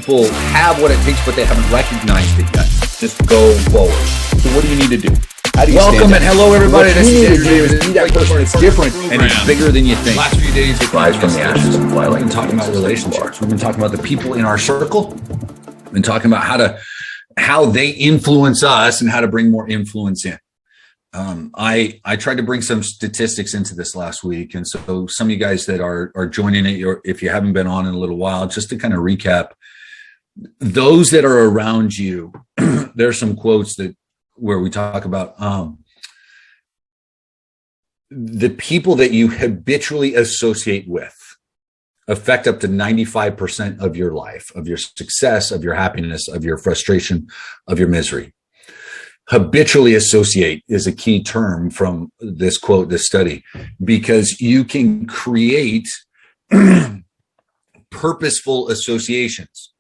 people have what it takes, but they haven't recognized it yet. Just go forward. So what do you need to do? How do you welcome and hello, everybody. This is that person. It's different and it's bigger than you think. Last few days, rise from the ashes and fly. We've been talking about relationships. We've been talking about the people in our circle. We've been talking about how they influence us and how to bring more influence in. I tried to bring some statistics into this last week, and so some of you guys that are joining it, or if you haven't been on in a little while, just to kind of recap, those that are around you, there's some quotes where we talk about the people that you habitually associate with affect up to 95% of your life, of your success, of your happiness, of your frustration, of your misery. Habitually associate is a key term from this quote, this study, because you can create purposeful associations.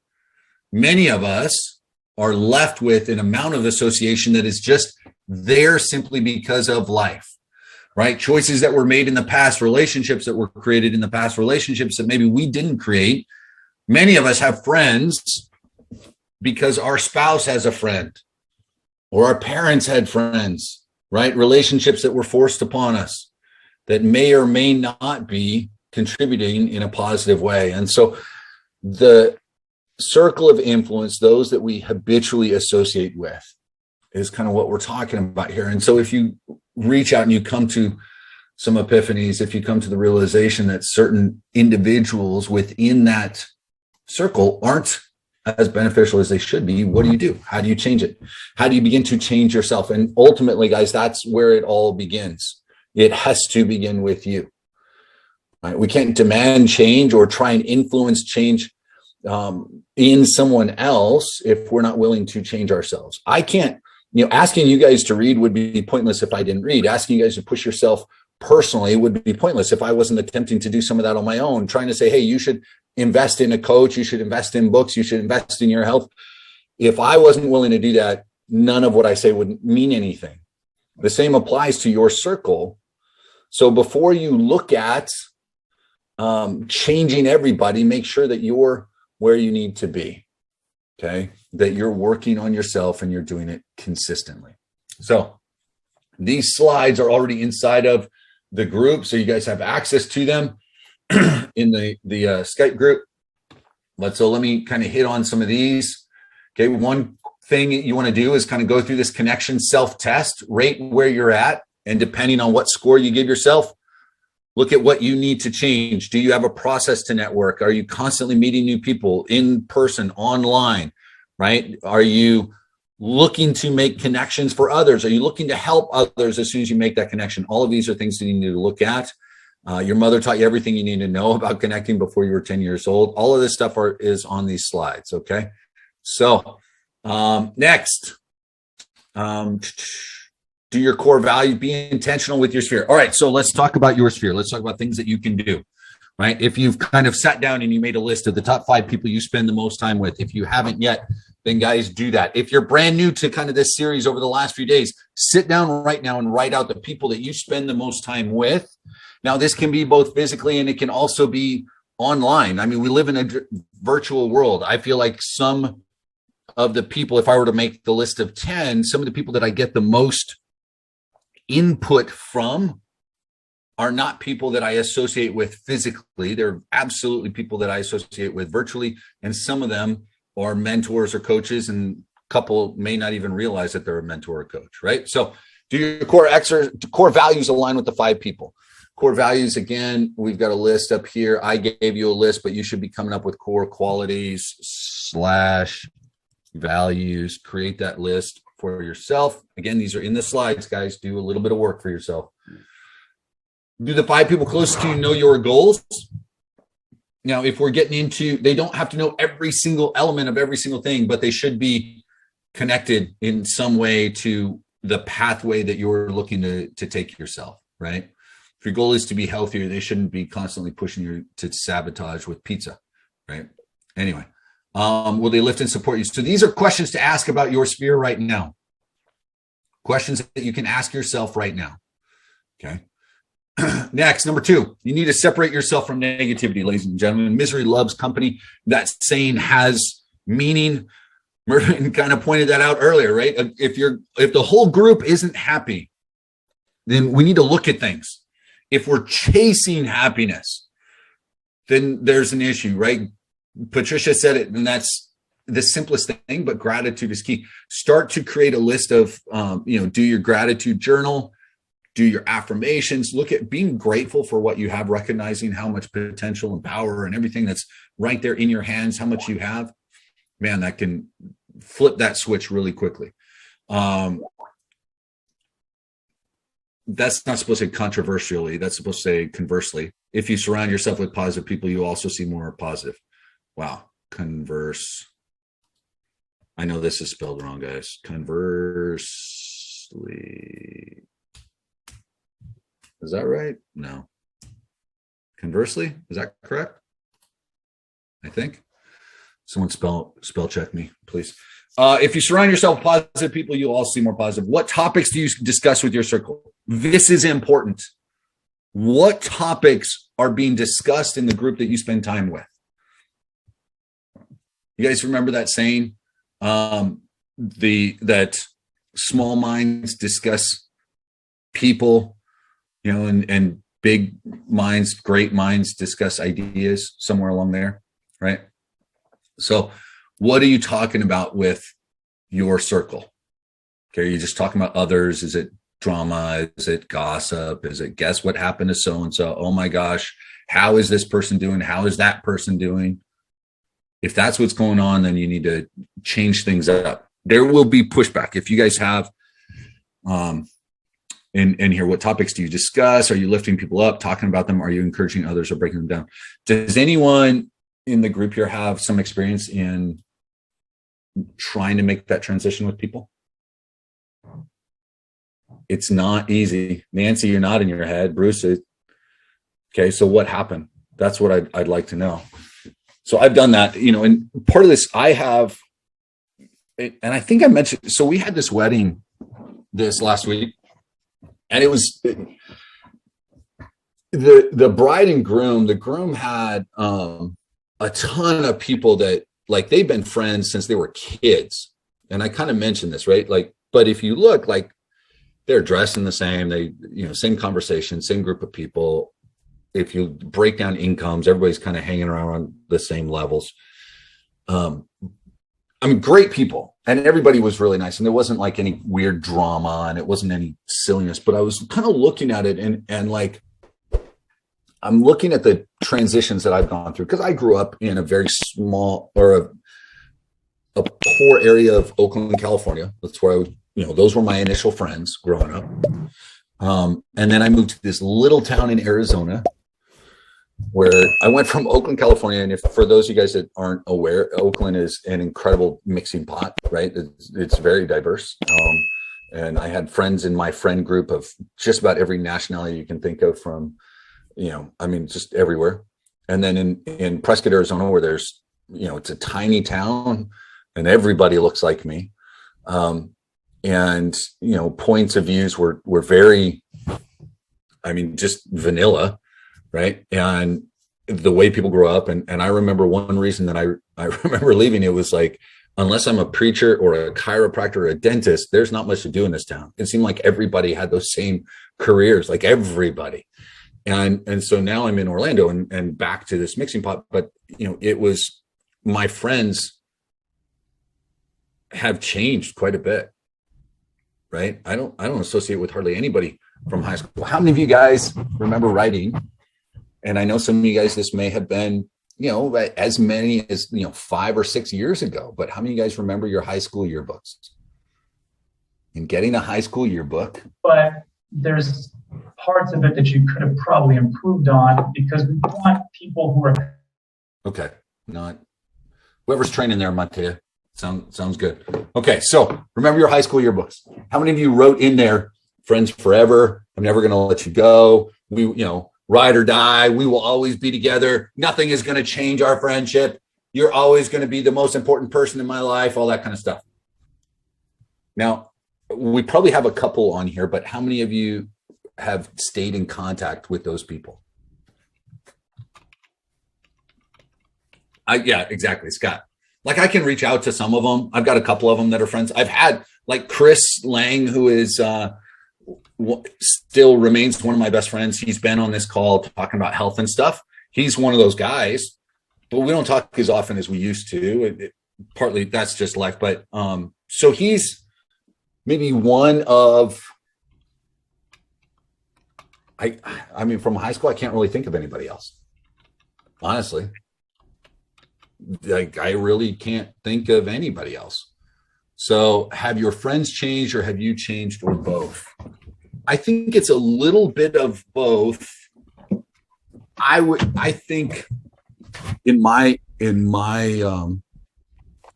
Many of us are left with an amount of association that is just there simply because of life, right? Choices that were made in the past, relationships that were created in the past, relationships that maybe we didn't create. Many of us have friends because our spouse has a friend, or our parents had friends, right? Relationships that were forced upon us that may or may not be contributing in a positive way. And so the circle of influence, those that we habitually associate with, is kind of what we're talking about here. And so if you reach out and you come to some epiphanies, if you come to the realization that certain individuals within that circle aren't as beneficial as they should be, what do? How do you change it? How do you begin to change yourself? And ultimately, guys, that's where it all begins. It has to begin with you. Right? We can't demand change or try and influence change in someone else if we're not willing to change ourselves. I can't, asking you guys to read would be pointless if I didn't read. Asking you guys to push yourself personally would be pointless if I wasn't attempting to do some of that on my own, trying to say, hey, you should invest in a coach, you should invest in books, you should invest in your health. If I wasn't willing to do that, none of what I say would mean anything. The same applies to your circle. So before you look at changing everybody, make sure that you're where you need to be, okay? That you're working on yourself and you're doing it consistently. So these slides are already inside of the group, so you guys have access to them in the Skype group. Let me kind of hit on some of these. Okay, one thing you want to do is kind of go through this connection self-test, rate where you're at, and depending on what score you give yourself, look at what you need to change. Do you have a process to network? Are you constantly meeting new people in person, online, right? Are you looking to make connections for others? Are you looking to help others as soon as you make that connection? All of these are things that you need to look at. Your mother taught you everything you need to know about connecting before you were 10 years old. All of this stuff is on these slides, okay? So next, do your core value, be intentional with your sphere. All right, so let's talk about your sphere. Let's talk about things that you can do, right? If you've kind of sat down and you made a list of the top 5 people you spend the most time with, if you haven't yet, then guys, do that. If you're brand new to kind of this series over the last few days, sit down right now and write out the people that you spend the most time with. Now, this can be both physically and it can also be online. I mean, we live in a virtual world. I feel like some of the people, if I were to make the list of 10, some of the people that I get the most input from are not people that I associate with physically. They're absolutely people that I associate with virtually. And some of them are mentors or coaches, and a couple may not even realize that they're a mentor or coach, right? So do your core values align with the 5 people. Core values, again, we've got a list up here. I gave you a list, but you should be coming up with core qualities / values. Create that list for yourself. Again, these are in the slides, guys. Do a little bit of work for yourself. Do the 5 people closest to you know your goals? Now, if we're getting into, they don't have to know every single element of every single thing, but they should be connected in some way to the pathway that you're looking to take yourself, right? If your goal is to be healthier, they shouldn't be constantly pushing you to sabotage with pizza, right? Anyway, will they lift and support you? So these are questions to ask about your sphere right now. Questions that you can ask yourself right now, okay? Next, number 2, you need to separate yourself from negativity, ladies and gentlemen. Misery loves company. That saying has Meaning, Mervin kind of pointed that out earlier, right? If the whole group isn't happy, then we need to look at things. If we're chasing happiness, then there's an issue, right? Patricia said it, and that's the simplest thing, but gratitude is key. Start to create a list of, do your gratitude journal, do your affirmations, look at being grateful for what you have, recognizing how much potential and power and everything that's right there in your hands, how much you have. Man, that can flip that switch really quickly. That's not supposed to say controversially. That's supposed to say conversely. If you surround yourself with positive people, you also see more positive. Wow. Converse. I know this is spelled wrong, guys. Conversely. Is that right? No. Conversely? Is that correct? I think. Someone spell check me, please. If you surround yourself with positive people, you'll all see more positive. What topics do you discuss with your circle? This is important. What topics are being discussed in the group that you spend time with? You guys remember that saying? That small minds discuss people, and big minds, great minds discuss ideas, somewhere along there, right? So what are you talking about with your circle? Okay, are you just talking about others? Is it drama? Is it gossip? Is it guess what happened to so-and-so? Oh my gosh, how is this person doing? How is that person doing? If that's what's going on, then you need to change things up. There will be pushback. If you guys have in here, what topics do you discuss? Are you lifting people up, talking about them? Are you encouraging others or breaking them down? Does anyone in the group here have some experience in trying to make that transition with people? It's not easy. Nancy, you're nodding your head. Bruce, okay, so what happened? That's what I'd like to know. So I've done that, and part of this I have, and I think I mentioned, so we had this wedding this last week, and it was the bride and groom. The groom had a ton of people that, like, they've been friends since they were kids. And I kind of mentioned this, right? Like, but if you look, like, they're dressing the same, they, same conversation, same group of people. If you break down incomes, everybody's kind of hanging around on the same levels. Great people, and everybody was really nice. And there wasn't like any weird drama, and it wasn't any silliness, but I was kind of looking at it and like, I'm looking at the transitions that I've gone through, because I grew up in a very small, or a poor area of Oakland, California. That's where I was, those were my initial friends growing up. And then I moved to this little town in Arizona, where I went from Oakland, California. And for those of you guys that aren't aware, Oakland is an incredible mixing pot, right? It's very diverse. And I had friends in my friend group of just about every nationality you can think of, from, just everywhere. And then in Prescott, Arizona, where there's, it's a tiny town and everybody looks like me. And, points of views were very, just vanilla, right? And the way people grow up. And I remember one reason that I remember leaving, it was like, unless I'm a preacher or a chiropractor or a dentist, there's not much to do in this town. It seemed like everybody had those same careers, like everybody. And so now I'm in Orlando and back to this mixing pot. But, it was, my friends have changed quite a bit, right? I don't associate with hardly anybody from high school. How many of you guys remember writing? And I know some of you guys, this may have been, as many as, 5 or 6 years ago, but how many of you guys remember your high school yearbooks and getting a high school yearbook? But there's parts of it that you could have probably improved on, because we want people who are. Okay. Not whoever's training there, Matea. Sounds good. Okay. So remember your high school yearbooks. How many of you wrote in there, friends forever? I'm never going to let you go. We, ride or die. We will always be together. Nothing is going to change our friendship. You're always going to be the most important person in my life, all that kind of stuff. Now, we probably have a couple on here, but how many of you have stayed in contact with those people? Yeah, exactly. Scott. Like I can reach out to some of them. I've got a couple of them that are friends. I've had like Chris Lang, who is still remains one of my best friends. He's been on this call talking about health and stuff. He's one of those guys, but we don't talk as often as we used to. Partly that's just life, but so he's maybe one of. I mean, from high school, I can't really think of anybody else. Honestly, like I really can't think of anybody else. So have your friends changed or have you changed or both? I think it's a little bit of both. I think in my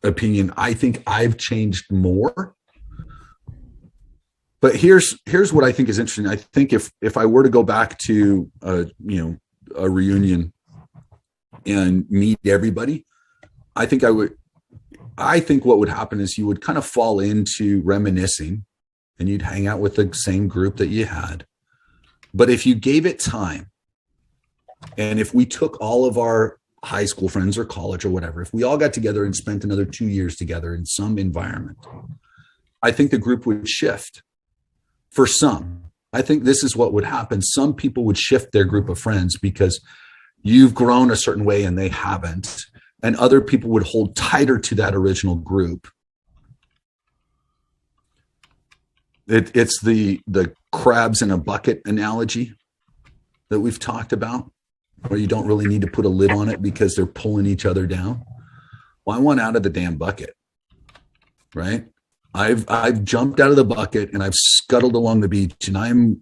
opinion, I think I've changed more. But here's what I think is interesting. I think if I were to go back to a reunion and meet everybody, I think what would happen is you would kind of fall into reminiscing and you'd hang out with the same group that you had. But if you gave it time, and if we took all of our high school friends or college or whatever, if we all got together and spent another 2 years together in some environment, I think the group would shift. For some, I think this is what would happen. Some people would shift their group of friends because you've grown a certain way and they haven't. And other people would hold tighter to that original group. It's the crabs in a bucket analogy that we've talked about, where you don't really need to put a lid on it because they're pulling each other down. Well, I want out of the damn bucket, right? I've jumped out of the bucket and I've scuttled along the beach, and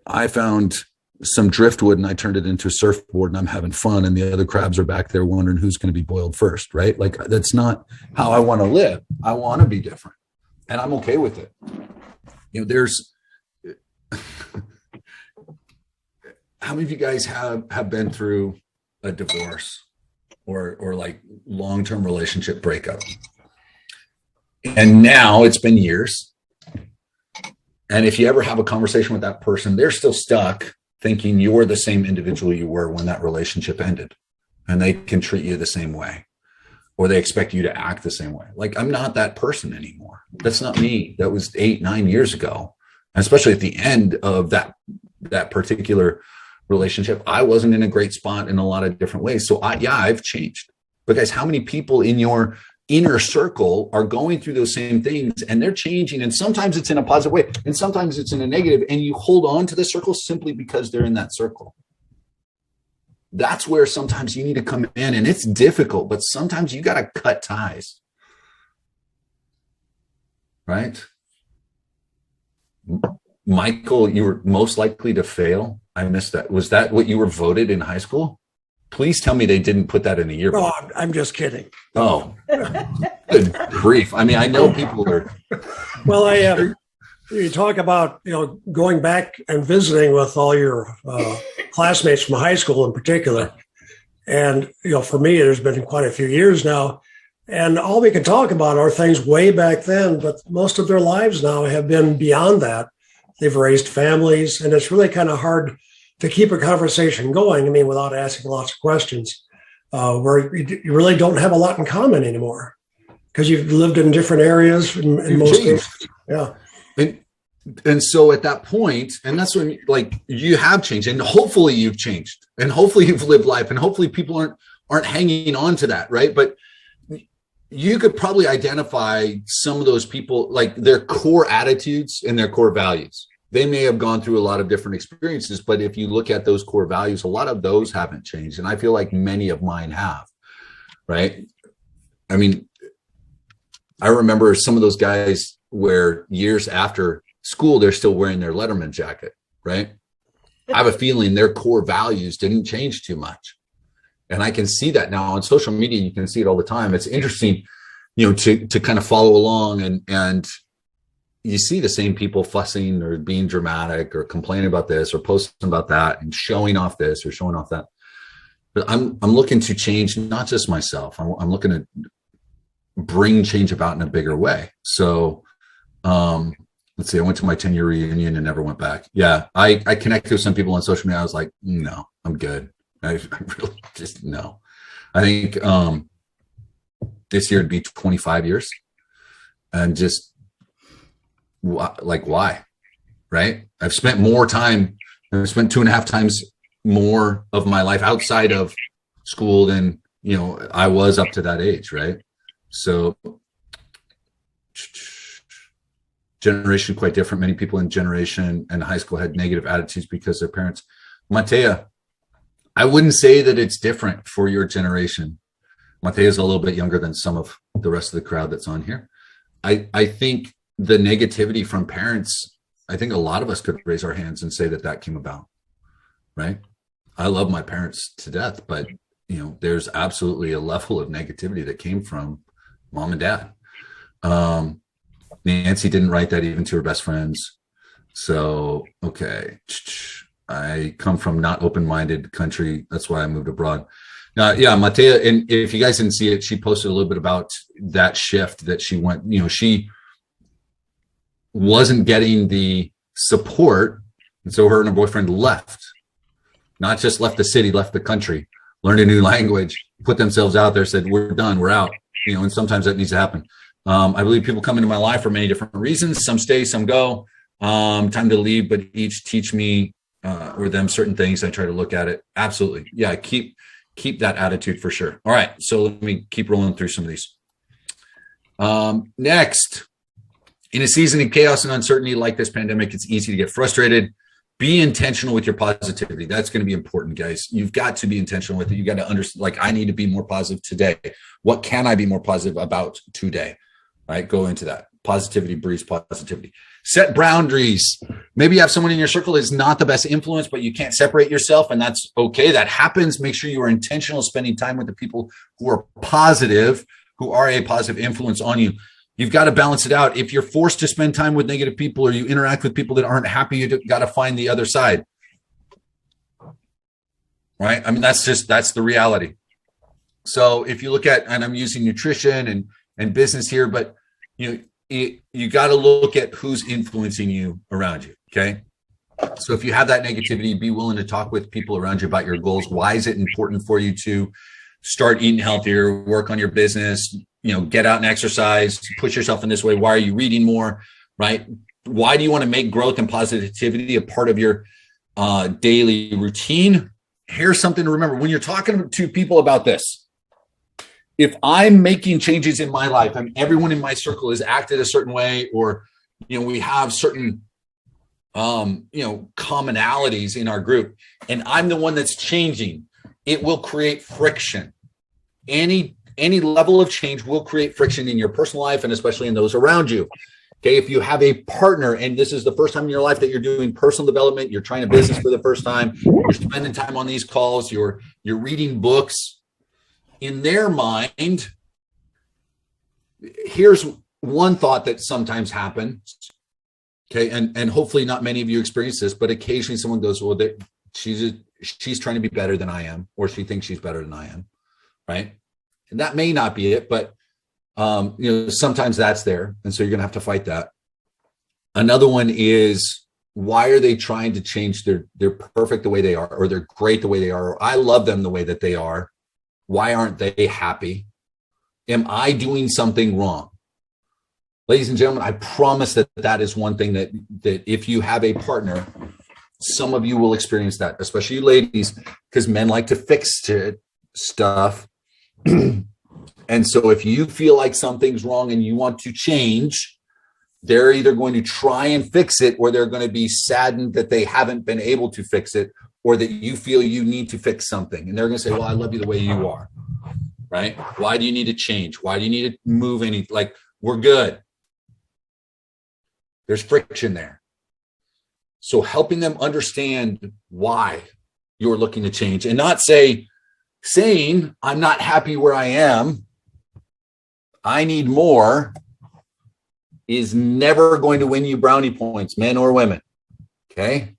I found some driftwood and I turned it into a surfboard and I'm having fun, and the other crabs are back there wondering who's going to be boiled first, right? Like that's not how I want to live. I want to be different, and I'm okay with it. There's how many of you guys have been through a divorce or like long-term relationship breakup? And now it's been years. And if you ever have a conversation with that person, they're still stuck thinking you're the same individual you were when that relationship ended. And they can treat you the same way, or they expect you to act the same way. Like, I'm not that person anymore. That's not me. That was 8-9 years ago. And especially at the end of that particular relationship, I wasn't in a great spot in a lot of different ways. So I've changed. But guys, how many people in your inner circle are going through those same things and they're changing? And sometimes it's in a positive way and sometimes it's in a negative, and you hold on to the circle simply because they're in that circle. That's where sometimes you need to come in, and it's difficult, but sometimes you got to cut ties, right? Michael, you were most likely to fail. I missed that. Was that what you were voted in high school? Please tell me they didn't put that in the yearbook. No, I'm just kidding. Oh, good grief. I mean, I know people are. Well, you talk about, going back and visiting with all your classmates from high school in particular. And, for me, there's been quite a few years now. And all we can talk about are things way back then, but most of their lives now have been beyond that. They've raised families, and it's really kind of hard to keep a conversation going, without asking lots of questions, where you really don't have a lot in common anymore because you've lived in different areas in most cases. Yeah. And so at that point, and that's when you have changed, and hopefully you've changed, and hopefully you've lived life, and hopefully people aren't hanging on to that, right? But you could probably identify some of those people, like their core attitudes and their core values. They may have gone through a lot of different experiences, but if you look at those core values, a lot of those haven't changed. And I feel like many of mine have, right? I remember some of those guys where years after school, they're still wearing their Letterman jacket, right? I have a feeling their core values didn't change too much. And I can see that now on social media. You can see it all the time. It's interesting, to kind of follow along and you see the same people fussing or being dramatic or complaining about this or posting about that and showing off this or showing off that. But I'm looking to change, not just myself. I'm looking to bring change about in a bigger way. So let's see, I went to my 10-year reunion and never went back. Yeah, I connected with some people on social media. I was like, no, I'm good. I really just no. I think this year it'd be 25 years. And just like, why? Right? I've spent 2.5 times more of my life outside of school than, I was up to that age. Right. So generation quite different. Many people in generation and high school had negative attitudes because their parents. Matea, I wouldn't say that it's different for your generation. Matea is a little bit younger than some of the rest of the crowd that's on here. I think the negativity from parents, I think a lot of us could raise our hands and say that came about, right? I love my parents to death, but there's absolutely a level of negativity that came from mom and dad. Nancy didn't write that even to her best friends. So, okay. I come from not open-minded country. That's why I moved abroad. Matea, and if you guys didn't see it, she posted a little bit about that shift that she went, she wasn't getting the support. And so her and her boyfriend left, not just left the city, left the country, learned a new language, put themselves out there, said, we're done, we're out, and sometimes that needs to happen. I believe people come into my life for many different reasons. Some stay, some go. Time to leave, but each teach me or them certain things. I try to look at it. Absolutely. Yeah, keep that attitude for sure. All right, so let me keep rolling through some of these. Next, in a season of chaos and uncertainty like this pandemic, it's easy to get frustrated. Be intentional with your positivity. That's going to be important, guys. You've got to be intentional with it. You got to understand, like, I need to be more positive today. What can I be more positive about today? Right? Go into that. Positivity breeds positivity. Set boundaries. Maybe you have someone in your circle that is not the best influence, but you can't separate yourself, and that's okay. That happens. Make sure you are intentional spending time with the people who are positive, who are a positive influence on you. You've got to balance it out. If you're forced to spend time with negative people or you interact with people that aren't happy, you've got to find the other side. Right? I mean, that's the reality. So if you look at, and I'm using nutrition and business here, but you got to look at who's influencing you around you. Okay. So if you have that negativity, be willing to talk with people around you about your goals. Why is it important for you to start eating healthier, work on your business, get out and exercise, push yourself in this way? Why are you reading more? Right? Why do you want to make growth and positivity a part of your daily routine? Here's something to remember when you're talking to people about this. If I'm making changes in my life and everyone in my circle is acted a certain way, or, we have certain, commonalities in our group, and I'm the one that's changing, it will create friction. Any level of change will create friction in your personal life and especially in those around you. Okay. If you have a partner and this is the first time in your life that you're doing personal development, you're trying a business for the first time, you're spending time on these calls, you're reading books, in their mind, here's one thought that sometimes happens. Okay. And hopefully not many of you experience this, but occasionally someone goes, well, she's trying to be better than I am, or she thinks she's better than I am. Right. And that may not be it, but sometimes that's there. And so you're going to have to fight that. Another one is, why are they trying to change they're perfect the way they are, or they're great the way they are, or I love them the way that they are. Why aren't they happy? Am I doing something wrong? Ladies and gentlemen, I promise that is one thing that if you have a partner, some of you will experience that, especially you ladies, because men like to fix stuff. And so if you feel like something's wrong and you want to change, they're either going to try and fix it, or they're going to be saddened that they haven't been able to fix it, or that you feel you need to fix something. And they're going to say, well, I love you the way you are, right? Why do you need to change? Why do you need to move any? Like, we're good. There's friction there. So helping them understand why you're looking to change, and not saying, I'm not happy where I am, I need more, is never going to win you brownie points, men or women. Okay.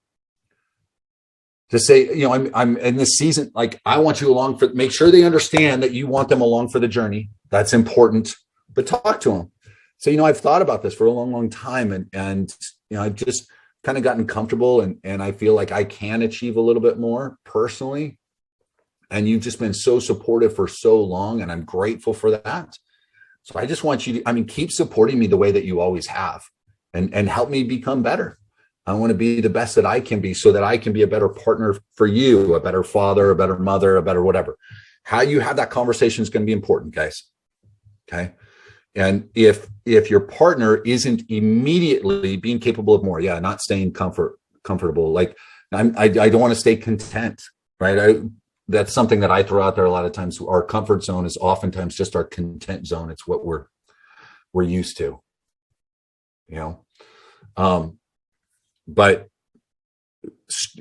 To say, I'm in this season, like, I want you along make sure they understand that you want them along for the journey. That's important, but talk to them. So, I've thought about this for a long, long time, and I've just kind of gotten comfortable, and I feel like I can achieve a little bit more personally. And you've just been so supportive for so long, and I'm grateful for that. So I just want you to, keep supporting me the way that you always have, and help me become better. I want to be the best that I can be so that I can be a better partner for you, a better father, a better mother, a better whatever. How you have that conversation is going to be important, guys. Okay. And if your partner isn't immediately being capable of more, not staying comfortable, like I don't want to stay content, right? That's something that I throw out there a lot of times. Our comfort zone is oftentimes just our content zone. It's what we're used to, but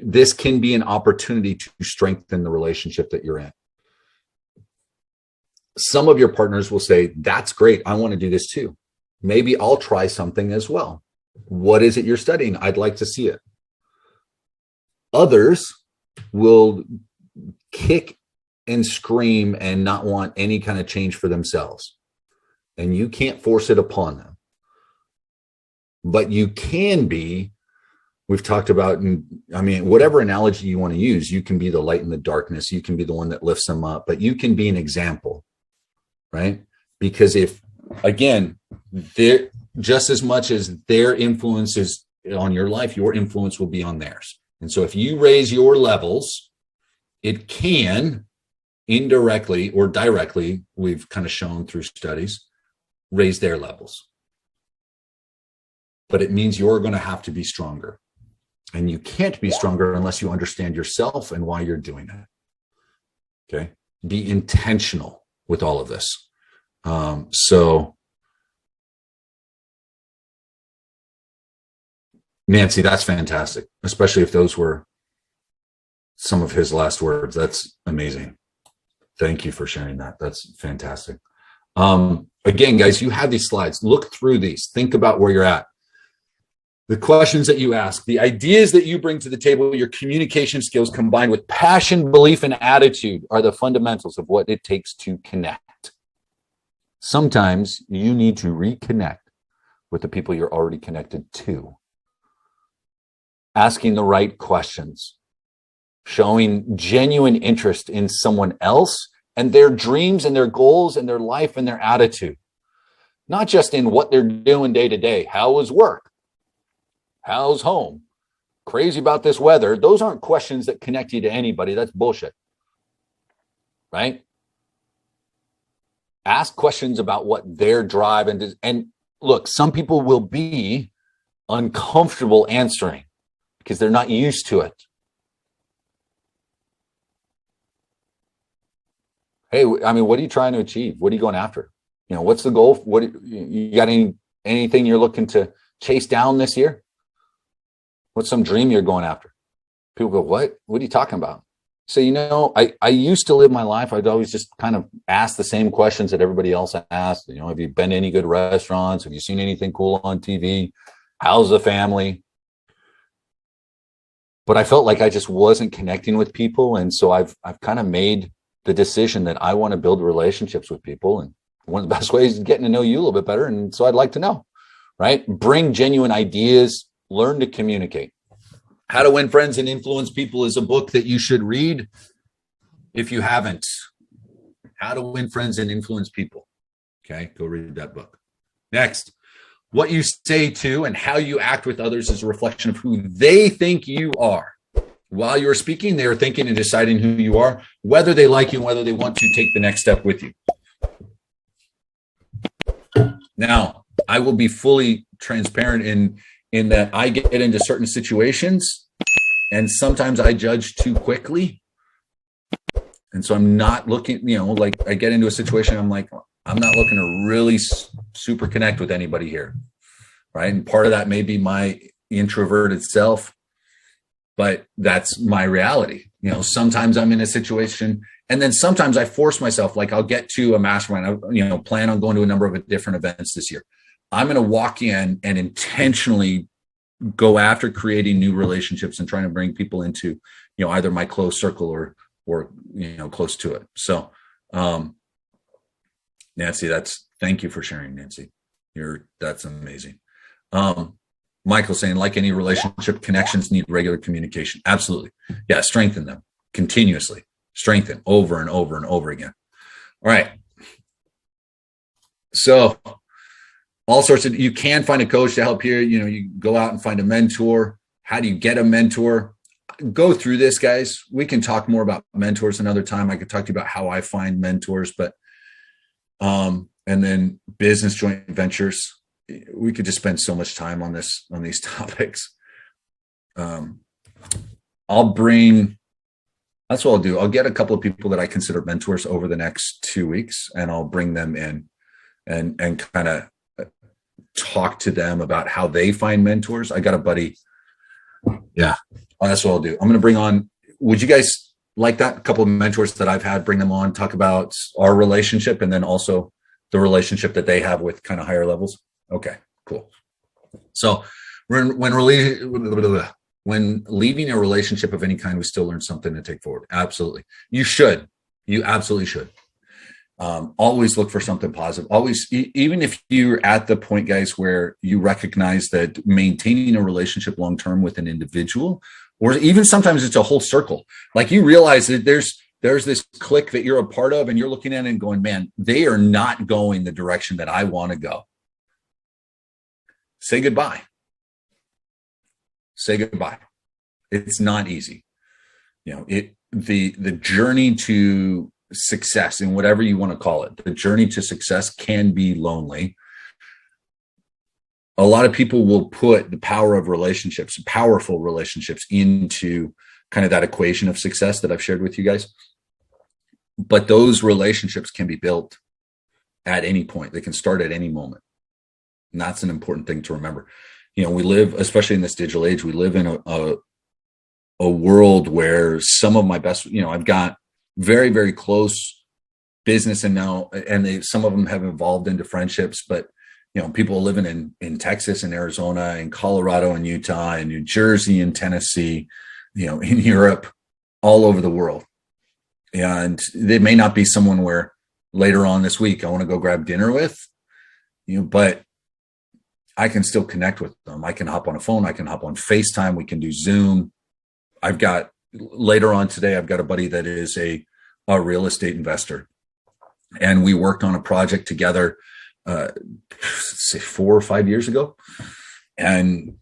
this can be an opportunity to strengthen the relationship that you're in. Some of your partners will say, that's great, I want to do this too. Maybe I'll try something as well. What is it you're studying? I'd like to see it. Others will kick and scream and not want any kind of change for themselves. And you can't force it upon them. But you can be, we've talked about, whatever analogy you want to use, you can be the light in the darkness. You can be the one that lifts them up, but you can be an example, right? Because if, again, they're just as much as their influence is on your life, your influence will be on theirs. And so if you raise your levels, it can indirectly or directly, we've kind of shown through studies, raise their levels. But it means you're going to have to be stronger. And you can't be stronger unless you understand yourself and why you're doing it. Okay. Be intentional with all of this. So Nancy, that's fantastic, especially if those were some of his last words. That's amazing. Thank you for sharing that. That's fantastic. Again, guys, you have these slides. Look through these. Think about where you're at. The questions that you ask, the ideas that you bring to the table, your communication skills combined with passion, belief, and attitude are the fundamentals of what it takes to connect. Sometimes you need to reconnect with the people you're already connected to. Asking the right questions, showing genuine interest in someone else and their dreams and their goals and their life and their attitude. Not just in what they're doing day to day. How was work? How's home? Crazy about this weather. Those aren't questions that connect you to anybody. That's bullshit. Right? Ask questions about what their drive and look, some people will be uncomfortable answering because they're not used to it. Hey, what are you trying to achieve? What are you going after? What's the goal? What you got anything you're looking to chase down this year? What's some dream you're going after? People go, what? What are you talking about? So, I used to live my life. I'd always just kind of ask the same questions that everybody else asked. Have you been to any good restaurants? Have you seen anything cool on TV? How's the family? But I felt like I just wasn't connecting with people. And so I've kind of made the decision that I want to build relationships with people. And one of the best ways is getting to know you a little bit better. And so I'd like to know, right? Bring genuine ideas, learn to communicate. How to Win Friends and Influence People is a book that you should read if you haven't. How to Win Friends and Influence People. Okay, go read that book. Next, what you say to and how you act with others is a reflection of who they think you are. While you're speaking, they are thinking and deciding who you are, whether they like you and whether they want to take the next step with you. Now, I will be fully transparent in that I get into certain situations and sometimes I judge too quickly. And so I'm not looking, like I get into a situation, I'm like, I'm not looking to really super connect with anybody here. Right. And part of that may be my introverted self, but that's my reality. Sometimes I'm in a situation and then sometimes I force myself, like I'll get to a mastermind, I plan on going to a number of different events this year. I'm going to walk in and intentionally go after creating new relationships and trying to bring people into, either my close circle or close to it. So, Nancy, thank you for sharing, Nancy. That's amazing. Michael saying, like any relationship, connections need regular communication. Absolutely. Yeah. Strengthen them continuously, strengthen over and over and over again. All right. So all sorts of, you can find a coach to help here. You know, you go out and find a mentor. How do you get a mentor? Go through this, guys. We can talk more about mentors another time. I could talk to you about how I find mentors, but, and then business joint ventures. We could just spend so much time on these topics. That's what I'll do. I'll get a couple of people that I consider mentors over the next 2 weeks, and I'll bring them in and kind of talk to them about how they find mentors. I got a buddy. Yeah, that's what I'll do. I'm going to bring on, would you guys like that? A couple of mentors that I've had, bring them on, talk about our relationship, and then also the relationship that they have with kind of higher levels. Okay, cool. So when leaving a relationship of any kind, we still learn something to take forward. Absolutely. You should. You absolutely should. Always look for something positive. Always, even if you're at the point, guys, where you recognize that maintaining a relationship long-term with an individual, or even sometimes it's a whole circle, like you realize that there's this clique that you're a part of, and you're looking at it and going, man, they are not going the direction that I want to go. Say goodbye. Say goodbye. It's not easy. You know, the journey to success, and whatever you want to call it, the journey to success can be lonely. A lot of people will put the power of relationships, powerful relationships, into kind of that equation of success that I've shared with you guys. But those relationships can be built at any point. They can start at any moment. And that's an important thing to remember. You know, we live, especially in this digital age, we live in a world where some of my best, you know, I've got very, very close business, and some of them have evolved into friendships, but, you know, people living in Texas and Arizona and Colorado and Utah and New Jersey and Tennessee, you know, in Europe, all over the world. And they may not be someone where later on this week I want to go grab dinner with, you know, but I can still connect with them. I can hop on a phone. I can hop on FaceTime. We can do Zoom. Later on today, I've got a buddy that is a real estate investor. And we worked on a project together, say 4 or 5 years ago. And,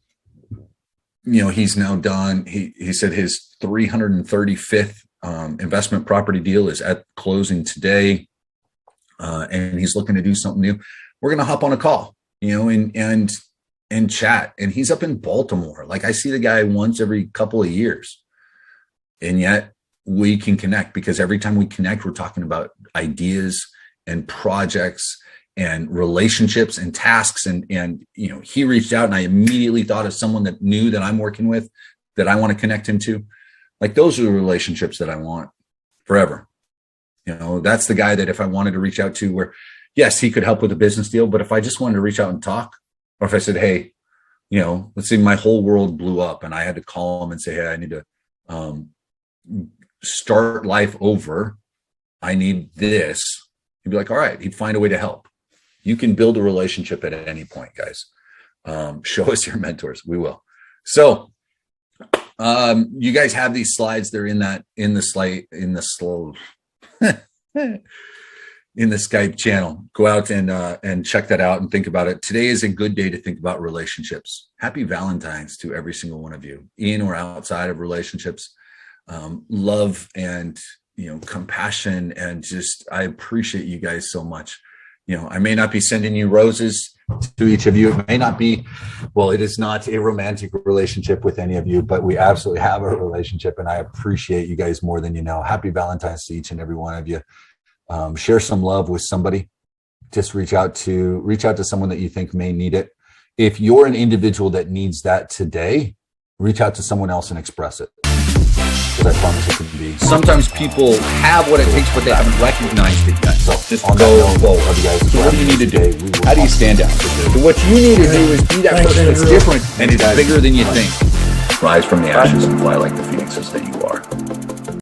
you know, he's now done, he said his 335th investment property deal is at closing today. And he's looking to do something new. We're going to hop on a call, you know, and chat. And he's up in Baltimore. Like, I see the guy once every couple of years, and yet we can connect, because every time we connect, we're talking about ideas and projects and relationships and tasks. And, you know, he reached out and I immediately thought of someone that knew that I'm working with, that I want to connect him to. Like, those are the relationships that I want forever. You know, that's the guy that if I wanted to reach out to, where, yes, he could help with a business deal, but if I just wanted to reach out and talk, or if I said, hey, you know, let's say my whole world blew up and I had to call him and say, hey, I need to start life over. I need this. He'd be like, all right. He'd find a way to help. You can build a relationship at any point, guys. Show us your mentors. We will. So you guys have these slides. They're in the Skype channel. Go out and check that out and think about it. Today is a good day to think about relationships. Happy Valentine's to every single one of you, in or outside of relationships. Love and, you know, compassion, and just, I appreciate you guys so much. You know, I may not be sending you roses to each of you. It may not be, well, it is not a romantic relationship with any of you, but we absolutely have a relationship, and I appreciate you guys more than you know. Happy Valentine's to each and every one of you. Share some love with somebody. Just reach out to someone that you think may need it. If you're an individual that needs that today, reach out to someone else and express it. Because I promise it can be. Sometimes people have what it takes, but they haven't recognized it yet. So just go forward. So what do you need to do? How do you stand out? So what you need to do is be that person that's different and it's bigger than you think. Rise from the ashes and fly like the phoenixes that you are.